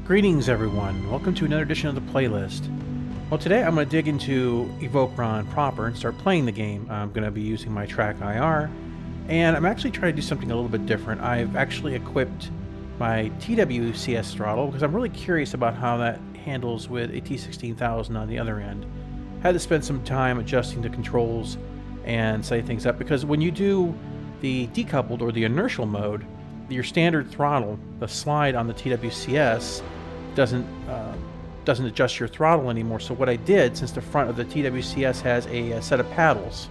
Greetings everyone, welcome to another edition of the playlist. Well, today I'm going to dig into Evochron proper and start playing the game. I'm going to be using my track IR, and I'm actually trying to do something a little bit different. I've actually equipped my TWCS throttle because I'm really curious about how that handles with a T16000 on the other end. Had to spend some time adjusting the controls and setting things up, because when you do the decoupled or the inertial mode, your standard throttle, the slide on the TWCS, doesn't adjust your throttle anymore. So what I did, since the front of the TWCS has a set of paddles,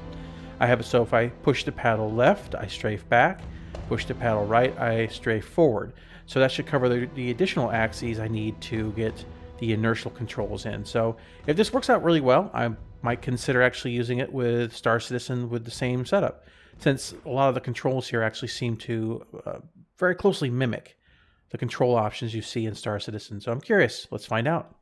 I have it so if I push the paddle left, I strafe back, push the paddle right, I strafe forward. So that should cover the additional axes I need to get the inertial controls in. So if this works out really well, I might consider actually using it with Star Citizen with the same setup, since a lot of the controls here actually seem to very closely mimic the control options you see in Star Citizen. So I'm curious. Let's find out.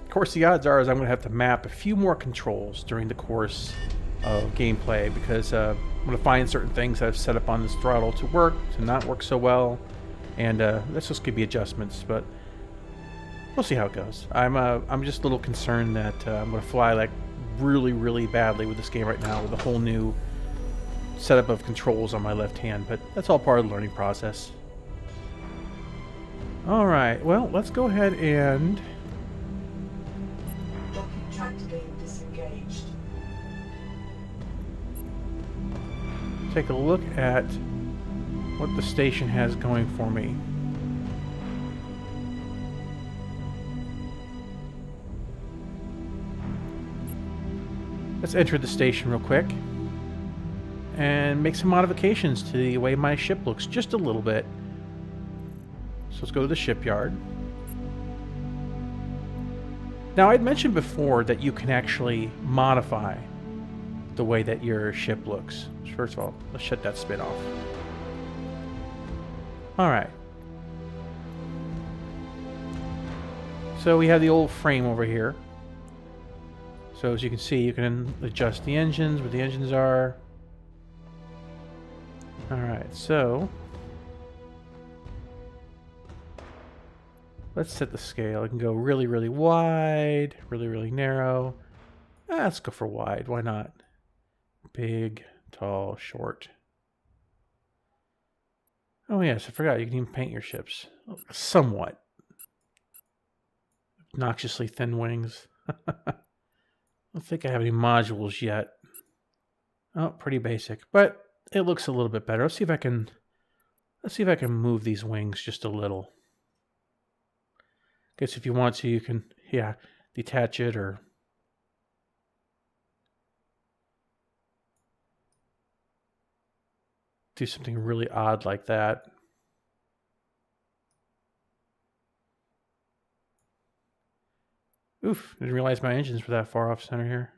Of course, the odds are I'm going to have to map a few more controls during the course of gameplay, because I'm going to find certain things I've set up on this throttle to work, to not work so well, and this just could be adjustments, but we'll see how it goes. I'm just a little concerned that I'm going to fly like really badly with this game right now with a whole new setup of controls on my left hand, but that's all part of the learning process. Alright, well, let's go ahead and take a look at what the station has going for me. Let's enter the station real quick and make some modifications to the way my ship looks just a little bit. So let's go to the shipyard. Now, I'd mentioned before that you can actually modify the way that your ship looks. First of all, let's shut that spin off. Alright. So we have the old frame over here. So as you can see, you can adjust the engines, what the engines are. Alright, so let's set the scale. I can go really wide, really narrow. Let's go for wide, why not? Big, tall, short. Oh yes, I forgot, you can even paint your ships. Somewhat. Obnoxiously thin wings. I don't think I have any modules yet. Oh, pretty basic, but it looks a little bit better. Let's see if I can move these wings just a little. Guess if you want to, you can, yeah, detach it or do something really odd like that. Oof, didn't realize my engines were that far off center here.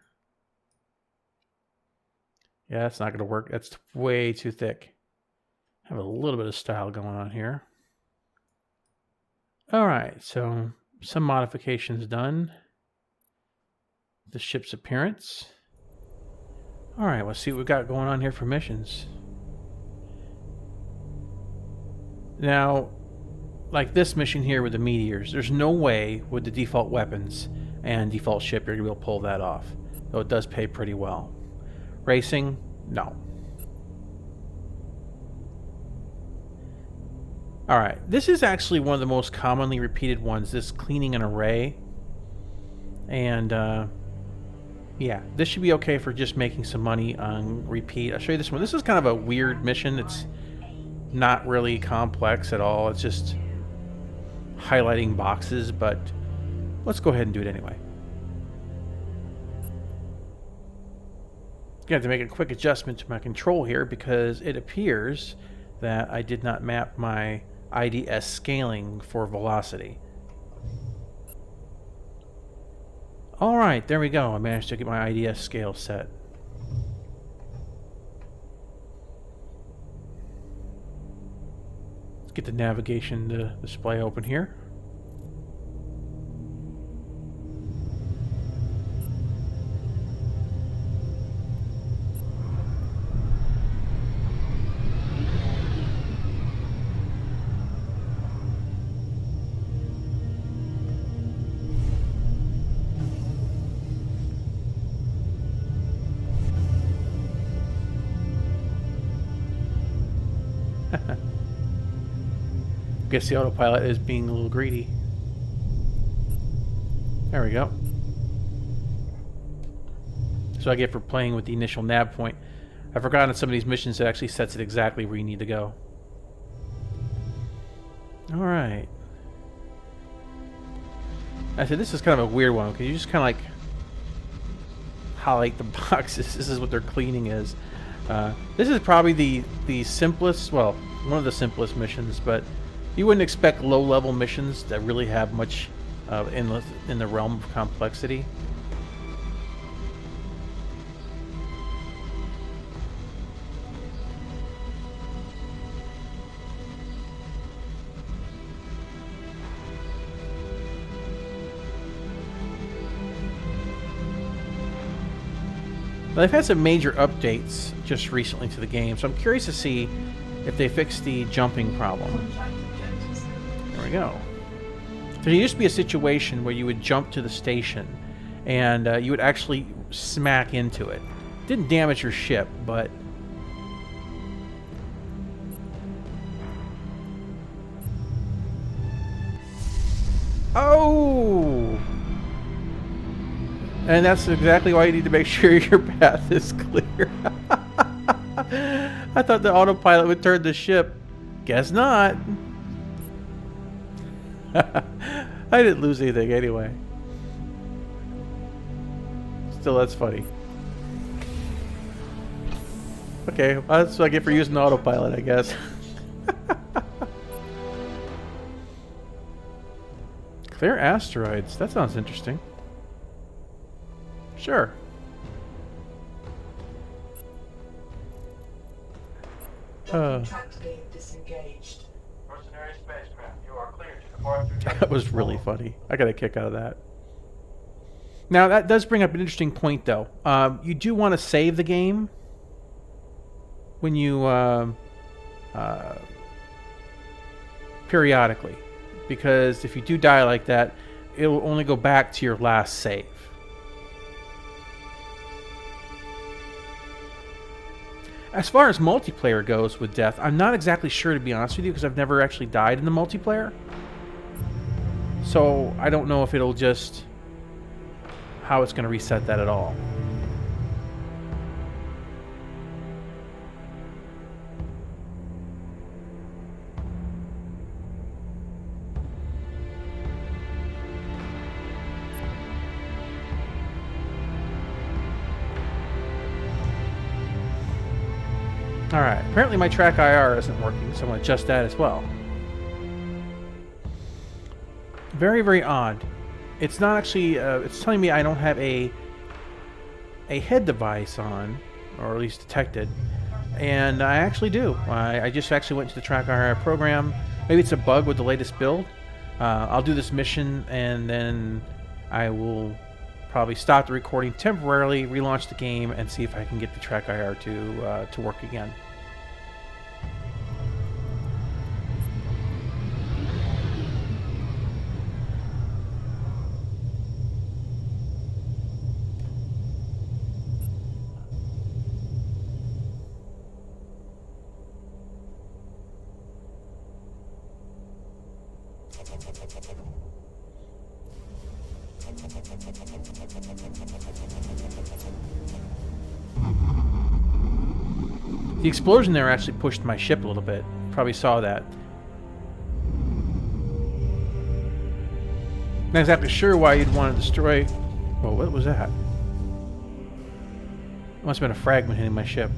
Yeah, that's not going to work. That's way too thick. Have a little bit of style going on here. Alright, so some modifications done. The ship's appearance. Alright, let's see what we've got going on here for missions. Now, like this mission here with the meteors, there's no way with the default weapons and default ship you're going to be able to pull that off. Though it does pay pretty well. Racing? No. Alright, this is actually one of the most commonly repeated ones, this cleaning an array. And, yeah, this should be okay for just making some money on repeat. I'll show you this one. This is kind of a weird mission. It's not really complex at all. It's just highlighting boxes, but let's go ahead and do it anyway. Got to make a quick adjustment to my control here because it appears that I did not map my IDS scaling for velocity. Alright, there we go. I managed to get my IDS scale set. Let's get the navigation display open here. Guess the autopilot is being a little greedy. There we go. So I get for playing with the initial nav point. I've forgotten some of these missions that actually sets it exactly where you need to go. Alright. I said this is kind of a weird one because you just kind of like highlight the boxes. This is what their cleaning is. This is probably the simplest, well, one of the simplest missions, but you wouldn't expect low-level missions that really have much in the realm of complexity. Now, they've had some major updates just recently to the game, so I'm curious to see if they fix the jumping problem. There we go. There used to be a situation where you would jump to the station and you would actually smack into it. Didn't damage your ship, but... Oh! And that's exactly why you need to make sure your path is clear. I thought the autopilot would turn the ship. Guess not. I didn't lose anything anyway. Still, that's funny. Okay, well, that's what I get for using the autopilot, I guess. Clear asteroids. That sounds interesting. Sure. Disengaged. Mercenary spacecraft, you are clear to depart through That was really funny. I got a kick out of that. Now, that does bring up an interesting point, though. You do want to save the game when you periodically, because if you do die like that, it will only go back to your last save. As far as multiplayer goes with Death, I'm not exactly sure, to be honest with you, because I've never actually died in the multiplayer. So I don't know if it'll just... how it's going to reset that at all. Alright, apparently my track IR isn't working, so I'm going to adjust that as well. Very, very odd. It's not actually, it's telling me I don't have a head device on, or at least detected, and I actually do. I just actually went to the track IR program. Maybe it's a bug with the latest build. I'll do this mission, and then I will probably stop the recording temporarily, relaunch the game, and see if I can get the track IR to work again. The explosion there actually pushed my ship a little bit. Probably saw that. Not exactly sure why you'd want to destroy... Whoa, what was that? It must have been a fragment hitting my ship.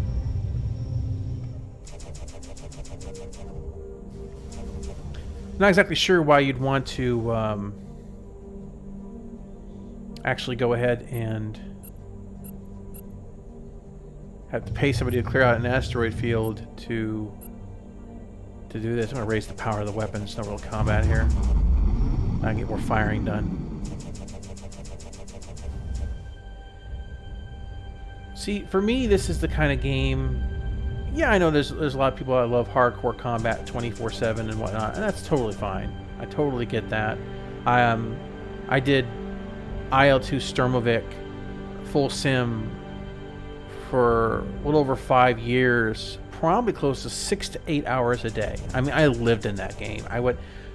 Not exactly sure why you'd want to actually go ahead and have to pay somebody to clear out an asteroid field to do this. I'm going to raise the power of the weapons. No real combat here. I can get more firing done. See, for me, this is the kind of game... Yeah, I know there's a lot of people that love hardcore combat 24/7 and whatnot, and that's totally fine. I totally get that. I did IL-2 Sturmovik full sim for a little over 5 years probably close to 6 to 8 hours a day. I mean, I lived in that game.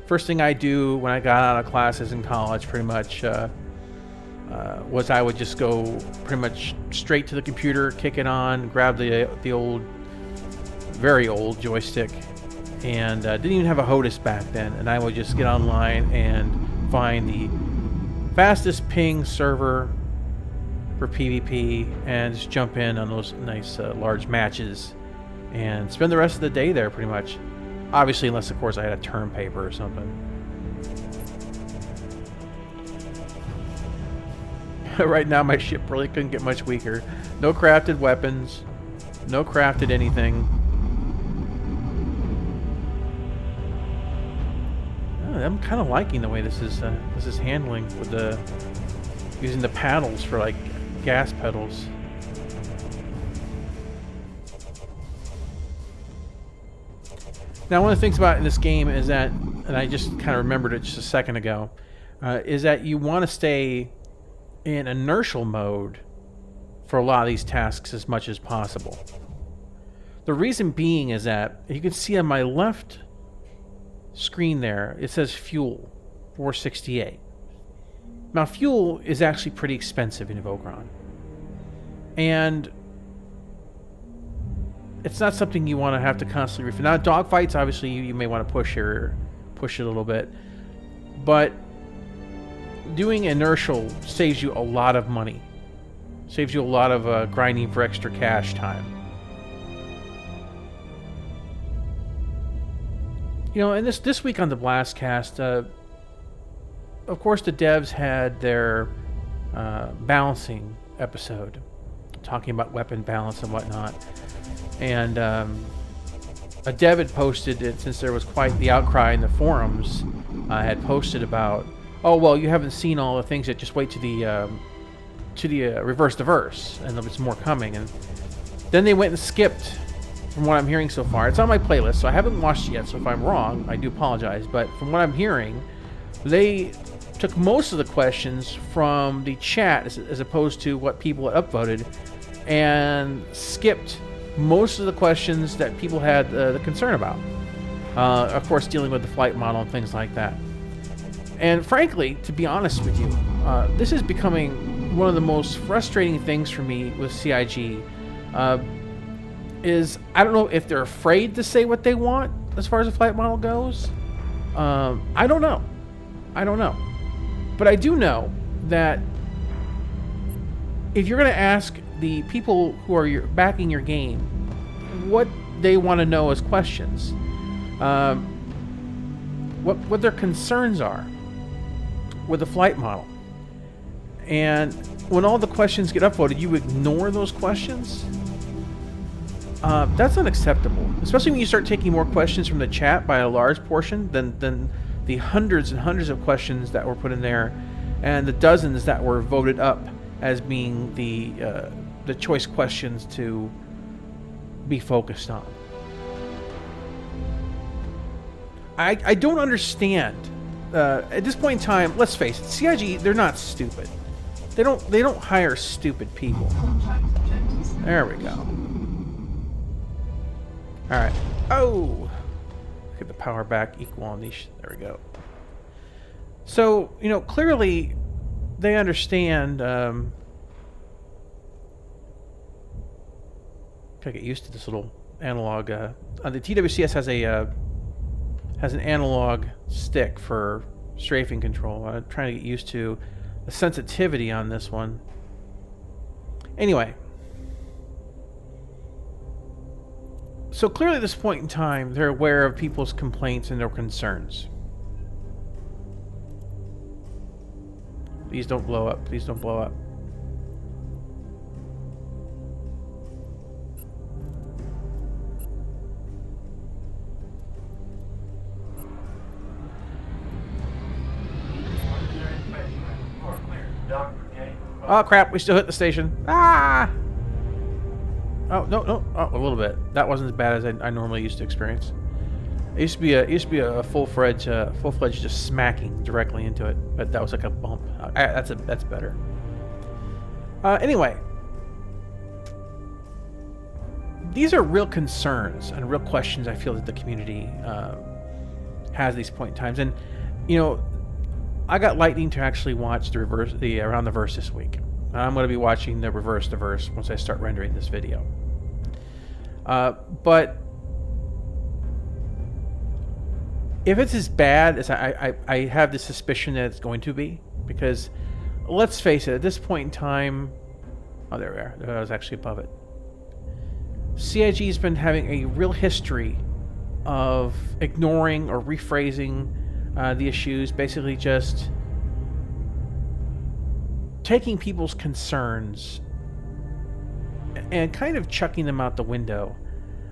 First thing I do when I got out of classes in college, pretty much, was I would just go pretty much straight to the computer, kick it on, grab the old, very old joystick, and didn't even have a HOTAS back then, and I would just get online and find the fastest ping server for PvP and just jump in on those nice large matches and spend the rest of the day there pretty much. Obviously, unless of course I had a term paper or something. Right now my ship really couldn't get much weaker. No crafted weapons, no crafted anything. I'm kind of liking the way this is handling with using the paddles for like gas pedals. Now, one of the things about in this game is that, and I just kind of remembered it just a second ago, is that you want to stay in inertial mode for a lot of these tasks as much as possible. The reason being is that you can see on my left screen there, it says fuel, 468. Now, fuel is actually pretty expensive in Evochron. And it's not something you want to have to constantly refill. Now, dogfights, obviously, you may want to push it a little bit. But doing inertial saves you a lot of money. Saves you a lot of grinding for extra cash time. You know, and this week on the Blastcast, of course, the devs had their balancing episode, talking about weapon balance and whatnot. And a dev had posted it, since there was quite the outcry in the forums, had posted about, oh, well, you haven't seen all the things yet, just wait to the reverse the verse, and there's more coming. And then they went and skipped, from what I'm hearing so far. It's on my playlist, so I haven't watched it yet, so if I'm wrong, I do apologize. But from what I'm hearing, they took most of the questions from the chat as opposed to what people had upvoted, and skipped most of the questions that people had the concern about. Of course, dealing with the flight model and things like that. And frankly, to be honest with you, this is becoming one of the most frustrating things for me with CIG. Is I don't know if they're afraid to say what they want as far as the flight model goes. I don't know. But I do know that if you're going to ask the people who are backing your game what they want to know as questions, what their concerns are with the flight model, and when all the questions get upvoted, you ignore those questions, that's unacceptable. Especially when you start taking more questions from the chat by a large portion than the hundreds and hundreds of questions that were put in there, and the dozens that were voted up as being the choice questions to be focused on. I don't understand. At this point in time, let's face it, CIG, they're not stupid. They don't hire stupid people. There we go. Alright. Oh! Get the power back equal on these. There we go. So, you know, clearly they understand. Gotta get used to this little analog. The TWCS has an analog stick for strafing control. I'm trying to get used to the sensitivity on this one. Anyway. So clearly at this point in time, they're aware of people's complaints and their concerns. Please don't blow up. Please don't blow up. Oh crap, we still hit the station. Ah! Oh, no. Oh, a little bit. That wasn't as bad as I normally used to experience. It used to be a full-fledged just smacking directly into it, but that was like a bump. That's better. Anyway, these are real concerns and real questions I feel that the community has at these point in times. And I got lightning to actually watch the Around the Verse this week. I'm going to be watching the Reverse the Verse once I start rendering this video. But if it's as bad as I have the suspicion that it's going to be, because let's face it, at this point in time, oh, there we are. I was actually above it. CIG's been having a real history of ignoring or rephrasing the issues, basically just taking people's concerns and kind of chucking them out the window,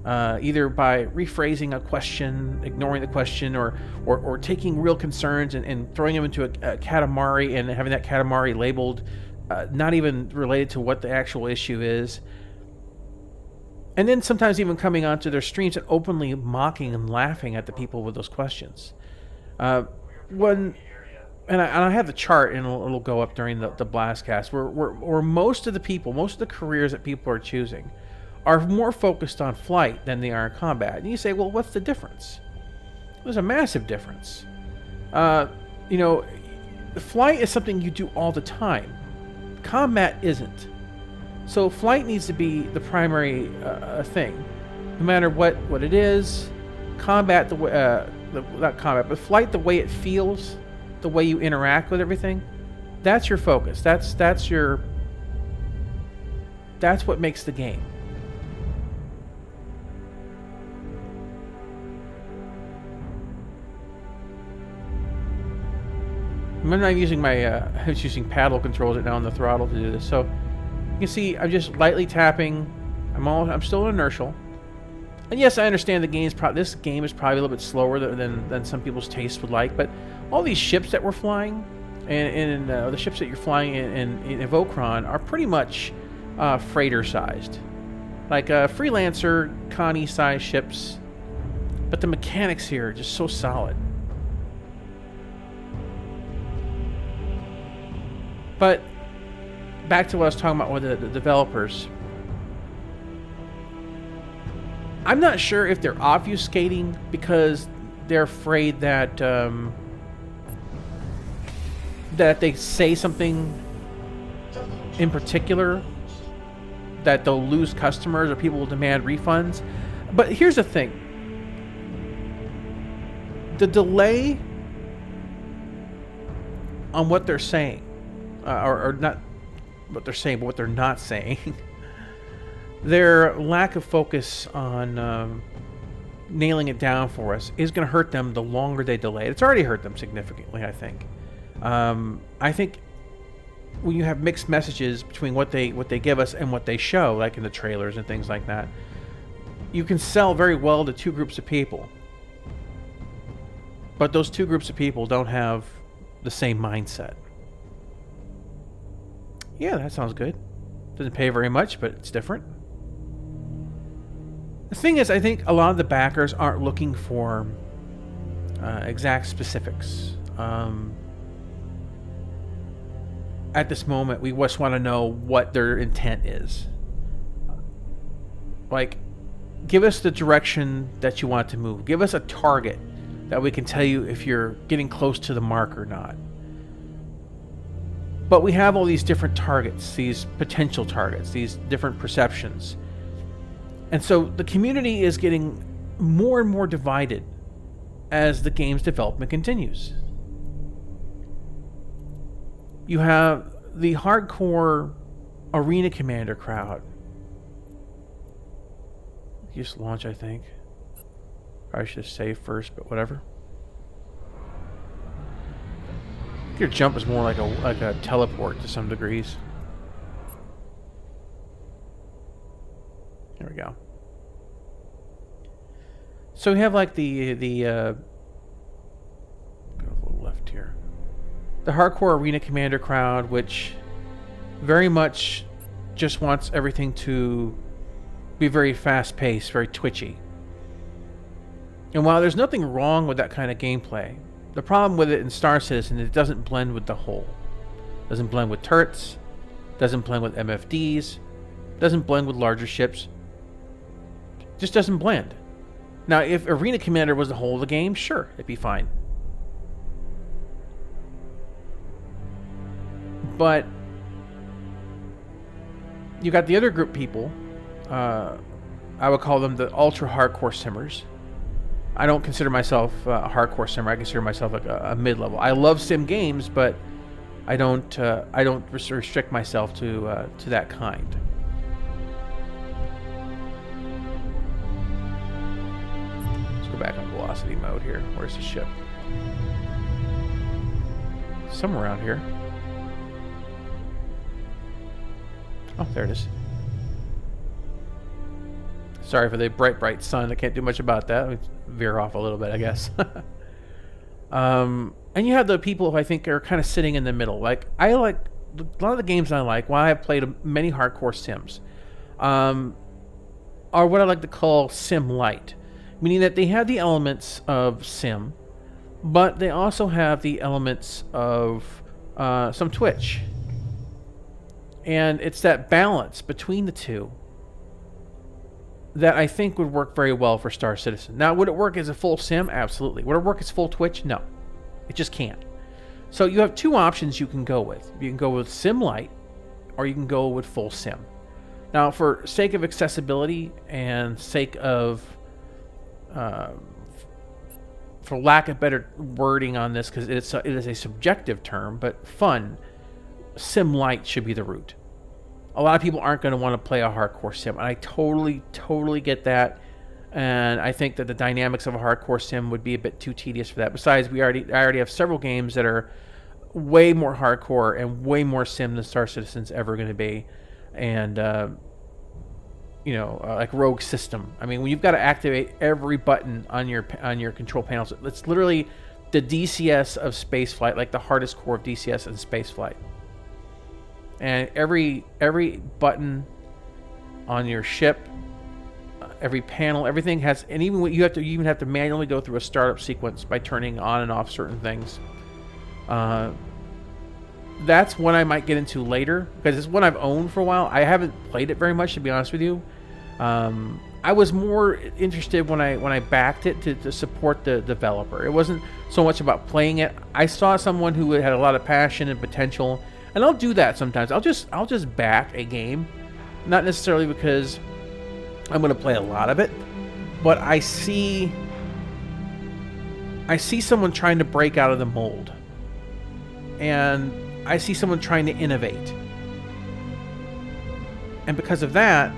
either by rephrasing a question, ignoring the question, or taking real concerns and throwing them into a katamari and having that katamari labeled not even related to what the actual issue is. And then sometimes even coming onto their streams and openly mocking and laughing at the people with those questions. And I have the chart, and it'll go up during the Blastcast, where most of the careers that people are choosing are more focused on flight than they are in combat. And you say, well, what's the difference? There's a massive difference. Flight is something you do all the time. Combat isn't. So flight needs to be the primary thing, no matter what it is. Combat, not combat, but flight, the way it feels, the way you interact with everything, that's your focus. That's what makes the game. I'm not using I was using paddle controls right now on the throttle to do this. So you can see I'm just lightly tapping. I'm still inertial. And yes, I understand this game is probably a little bit slower than some people's taste would like, but all these ships that we're flying, and the ships that you're flying in Evochron are pretty much freighter-sized. Like Freelancer, Connie-sized ships, but the mechanics here are just so solid. But back to what I was talking about with the developers. I'm not sure if they're obfuscating because they're afraid that that they say something in particular that they'll lose customers or people will demand refunds. But here's the thing. The delay on what they're saying, or not what they're saying, but what they're not saying, their lack of focus on nailing it down for us is going to hurt them the longer they delay it. It's already hurt them significantly, I think. I think when you have mixed messages between what they give us and what they show, like in the trailers and things like that, you can sell very well to two groups of people. But those two groups of people don't have the same mindset. Yeah, that sounds good. Doesn't pay very much, but it's different. The thing is, I think a lot of the backers aren't looking for exact specifics. At this moment, we just want to know what their intent is. Like, give us the direction that you want to move. Give us a target that we can tell you if you're getting close to the mark or not. But we have all these different targets, these potential targets, these different perceptions. And so the community is getting more and more divided as the game's development continues. You have the hardcore arena commander crowd. Just launch, I think. Probably should save first, but whatever. Your jump is more like a teleport to some degrees. There we go. So we have like go a little left here. The hardcore arena commander crowd, which very much just wants everything to be very fast-paced, very twitchy. And while there's nothing wrong with that kind of gameplay, the problem with it in Star Citizen is it doesn't blend with the whole. Doesn't blend with turrets, doesn't blend with MFDs, doesn't blend with larger ships. Just doesn't blend. Now, if Arena Commander was the whole of the game, sure, it'd be fine. But you got the other group people. I would call them the ultra hardcore simmers. I don't consider myself a hardcore simmer. I consider myself like a mid-level. I love sim games, but I don't restrict myself to that kind. Let's go back on velocity mode here. Where's the ship? Somewhere around here. Oh, there it is. Sorry for the bright sun. I can't do much about that. We veer off a little bit, I guess. And you have the people who I think are kind of sitting in the middle. Like, I like a lot of the games I like. While I've played many hardcore sims, are what I like to call sim light, meaning that they have the elements of sim, but they also have the elements of some Twitch. And it's that balance between the two that I think would work very well for Star Citizen. Now, would it work as a full sim? Absolutely. Would it work as full Twitch? No. It just can't. So you have two options you can go with. You can go with sim light, or you can go with full sim. Now, for sake of accessibility and sake of, for lack of better wording on this, because it is a subjective term, but fun, sim light should be the route. A lot of people aren't going to want to play a hardcore sim, and I totally get that. And I think that the dynamics of a hardcore sim would be a bit too tedious for that. Besides, I already have several games that are way more hardcore and way more sim than Star Citizen's ever going to be. And like Rogue System. I mean, when you've got to activate every button on your control panels, it's literally the DCS of spaceflight, like the hardest core of DCS in spaceflight. And every button on your ship, every panel, everything has, and even you even have to manually go through a startup sequence by turning on and off certain things. That's one I might get into later, because it's one I've owned for a while. I haven't played it very much, to be honest with you. I was more interested when I backed it to support the developer. It wasn't so much about playing it. I saw someone who had a lot of passion and potential, and I'll do that sometimes. I'll just back a game, not necessarily because I'm going to play a lot of it, but I see someone trying to break out of the mold, and I see someone trying to innovate, and because of that,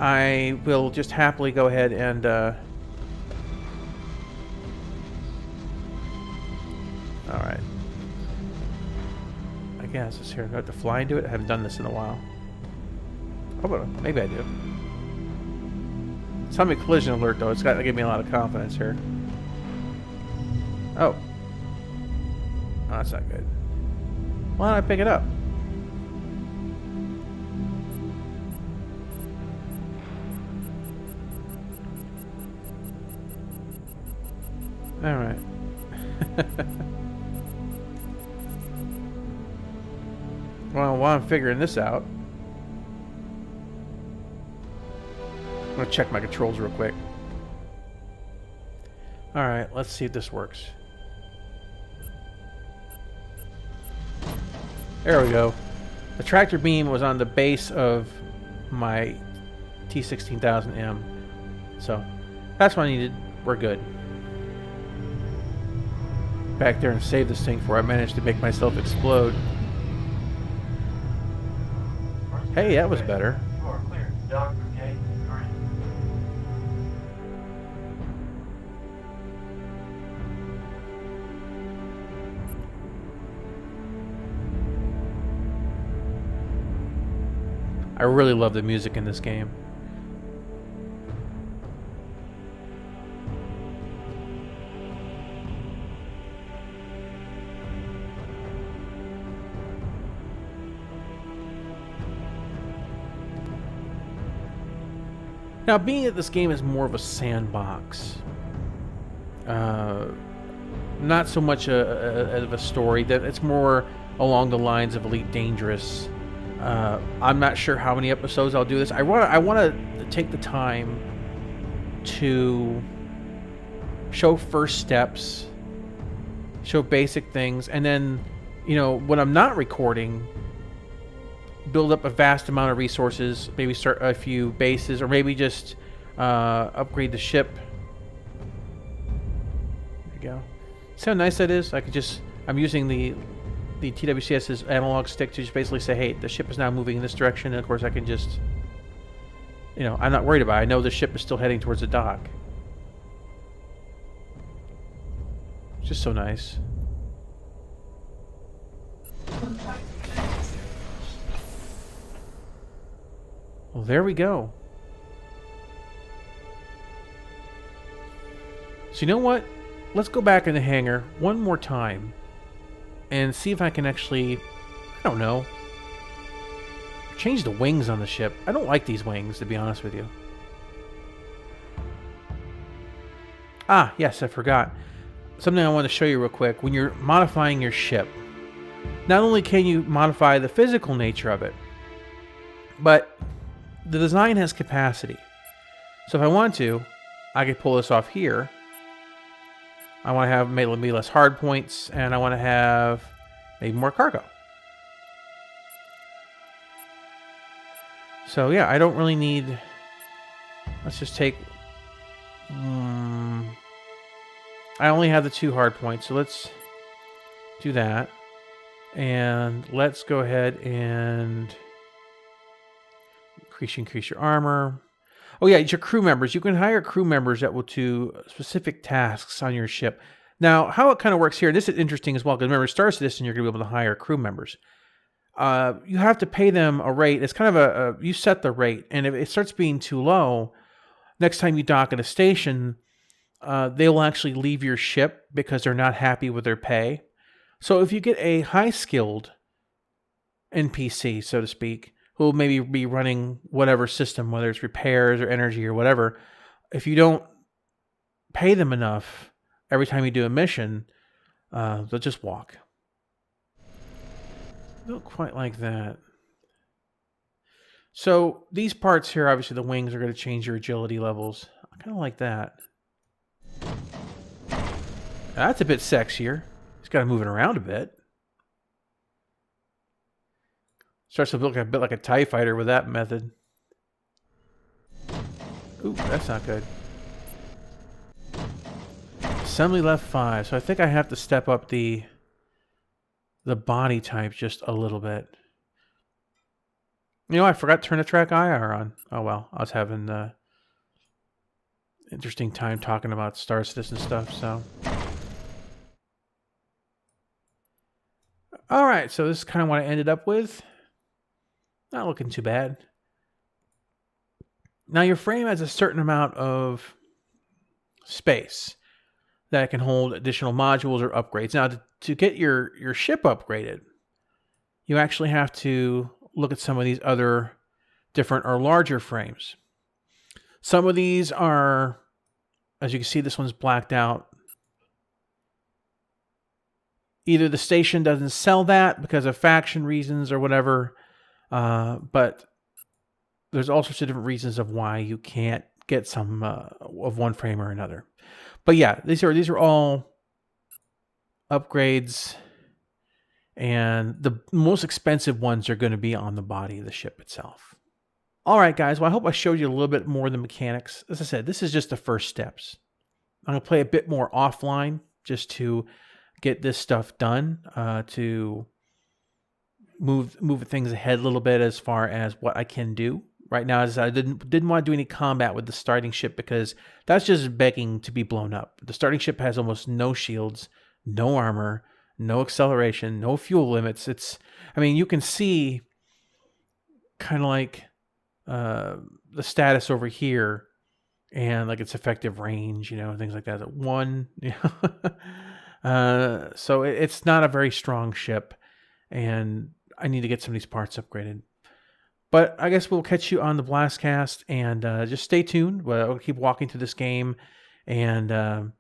I will just happily go ahead and all right. I guess it's here. Do I have to fly into it? I haven't done this in a while. Oh, but maybe I do. Tell me collision alert though. It's got to give me a lot of confidence here. Oh. Oh, that's not good. Why don't I pick it up? All right. Well, while I'm figuring this out, I'm going to check my controls real quick. Alright, let's see if this works. There we go. The tractor beam was on the base of my T16000M. So, that's what I needed. We're good. Back there and save this thing before I managed to make myself explode. Hey, that was better. You are clear. Dock for gate 3. I really love the music in this game. Now, being that this game is more of a sandbox, not so much of a story, that it's more along the lines of Elite Dangerous, I'm not sure how many episodes I'll do this. I want to take the time to show first steps, show basic things, and then, when I'm not recording, build up a vast amount of resources, maybe start a few bases, or maybe just upgrade the ship. There you go. See how nice that is? I'm using the TWCS's analog stick to just basically say, hey, the ship is now moving in this direction, and of course I can just, I'm not worried about it. I know the ship is still heading towards the dock. It's just so nice. Well, there we go. So you know what? Let's go back in the hangar one more time and see if I can actually, I don't know, change the wings on the ship. I don't like these wings, to be honest with you. Ah, yes, I forgot. Something I want to show you real quick. When you're modifying your ship, not only can you modify the physical nature of it, but the design has capacity. So if I want to, I could pull this off here. I want to have maybe less hard points, and I want to have maybe more cargo. So yeah, I don't really need... Let's just take... I only have the 2 hard points, so let's do that. And let's go ahead and increase your armor. Oh yeah, it's your crew members. You can hire crew members that will do specific tasks on your ship. Now, how it kind of works here, this is interesting as well, because remember, Star Citizen, you're going to be able to hire crew members. You have to pay them a rate. It's kind of you set the rate, and if it starts being too low, next time you dock at a station, they will actually leave your ship because they're not happy with their pay. So if you get a high-skilled NPC, so to speak, who will maybe be running whatever system, whether it's repairs or energy or whatever, if you don't pay them enough every time you do a mission, they'll just walk. Not quite like that. So these parts here, obviously the wings are going to change your agility levels. I kind of like that. That's a bit sexier. It's got to move it around a bit. Starts to look a bit like a TIE fighter with that method. Ooh, that's not good. Assembly left 5. So I think I have to step up the body type just a little bit. I forgot to turn the track IR on. Oh well, I was having interesting time talking about Star Citizen stuff, so. Alright, so this is kind of what I ended up with. Not looking too bad. Now your frame has a certain amount of space that can hold additional modules or upgrades. Now to get your ship upgraded, you actually have to look at some of these other different or larger frames. Some of these are, as you can see, this one's blacked out. Either the station doesn't sell that because of faction reasons or whatever, but there's all sorts of different reasons of why you can't get some of one frame or another. But yeah, these are all upgrades, and the most expensive ones are going to be on the body of the ship itself. All right, guys. Well, I hope I showed you a little bit more of the mechanics. As I said, this is just the first steps. I'm going to play a bit more offline just to get this stuff done, to move things ahead a little bit as far as what I can do. Right now, as I didn't want to do any combat with the starting ship because that's just begging to be blown up. The starting ship has almost no shields, no armor, no acceleration, no fuel limits. You can see kind of like the status over here and like its effective range, things like that. One, so it's not a very strong ship, and I need to get some of these parts upgraded. But I guess we'll catch you on the Blastcast, and just stay tuned. We'll keep walking through this game, and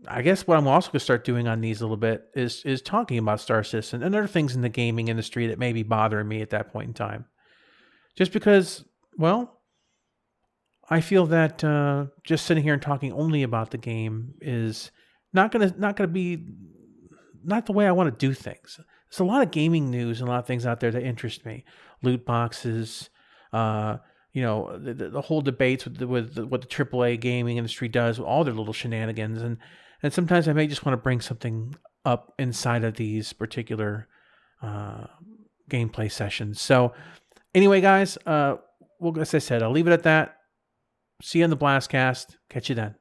I guess what I'm also going to start doing on these a little bit is talking about Star Citizen and other things in the gaming industry that may be bothering me at that point in time. Just because, well, I feel that just sitting here and talking only about the game is not gonna be not the way I want to do things. There's a lot of gaming news and a lot of things out there that interest me. Loot boxes, uh, the whole debates with what the AAA gaming industry does, with all their little shenanigans, and sometimes I may just want to bring something up inside of these particular uh, gameplay sessions. So anyway, guys, well, as I said, I'll leave it at that. See you on the Blastcast. Catch you then.